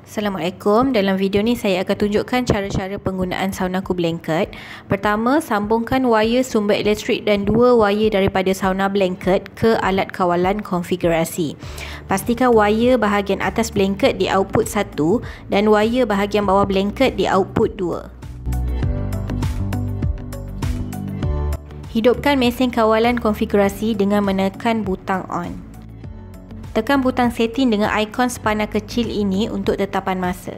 Assalamualaikum. Dalam video ni saya akan tunjukkan cara-cara penggunaan SAUNAKU blanket. Pertama, sambungkan wire sumber elektrik dan dua wire daripada sauna blanket ke alat kawalan konfigurasi. Pastikan wire bahagian atas blanket di output 1 dan wire bahagian bawah blanket di output 2. Hidupkan mesin kawalan konfigurasi dengan menekan butang on. Tekan butang setting dengan ikon spana kecil ini untuk tetapan masa.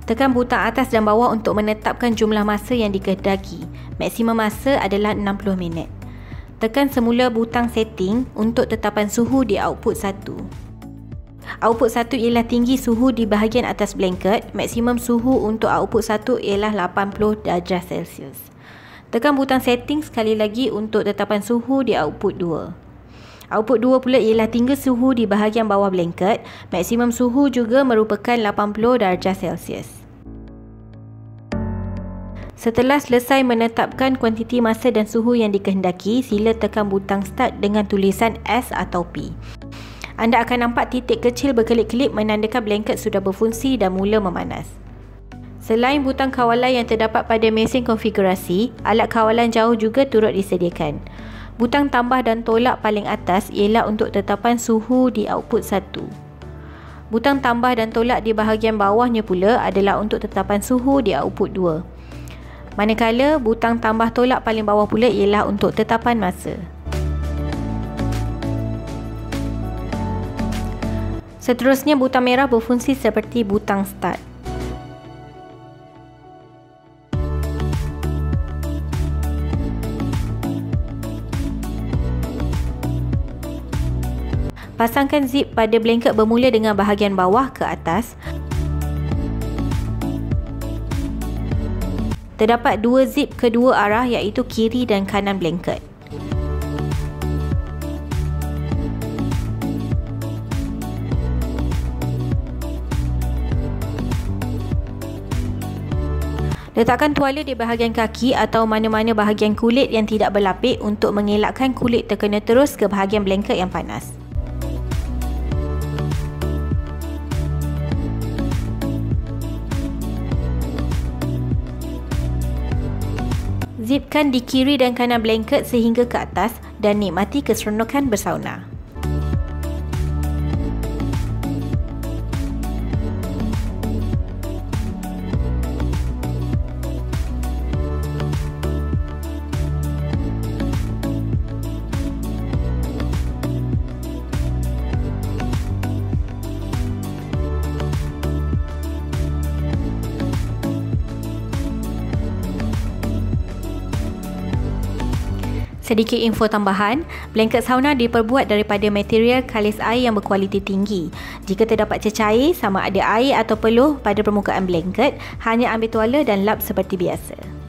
Tekan butang atas dan bawah untuk menetapkan jumlah masa yang dikehendaki. Maksimum masa adalah 60 minit. Tekan semula butang setting untuk tetapan suhu di output 1. Output 1 ialah tinggi suhu di bahagian atas blanket. Maksimum suhu untuk output 1 ialah 80 darjah Celsius. Tekan butang setting sekali lagi untuk tetapan suhu di output 2. Output 2 pula ialah tinggi suhu di bahagian bawah blanket. Maksimum suhu juga merupakan 80 darjah Celsius. Setelah selesai menetapkan kuantiti masa dan suhu yang dikehendaki, sila tekan butang start dengan tulisan S atau P. Anda akan nampak titik kecil berkelip-kelip menandakan blanket sudah berfungsi dan mula memanas. Selain butang kawalan yang terdapat pada mesin konfigurasi, alat kawalan jauh juga turut disediakan. Butang tambah dan tolak paling atas ialah untuk tetapan suhu di output 1. Butang tambah dan tolak di bahagian bawahnya pula adalah untuk tetapan suhu di output 2. Manakala butang tambah tolak paling bawah pula ialah untuk tetapan masa. Seterusnya, butang merah berfungsi seperti butang start. Pasangkan zip pada blanket bermula dengan bahagian bawah ke atas. Terdapat dua zip kedua arah iaitu kiri dan kanan blanket. Letakkan tuala di bahagian kaki atau mana-mana bahagian kulit yang tidak berlapik untuk mengelakkan kulit terkena terus ke bahagian blanket yang panas. Zipkan di kiri dan kanan blanket sehingga ke atas dan nikmati keseronokan bersauna. Sedikit info tambahan, blanket sauna diperbuat daripada material kalis air yang berkualiti tinggi. Jika terdapat cecair, sama ada air atau peluh pada permukaan blanket, hanya ambil tuala dan lap seperti biasa.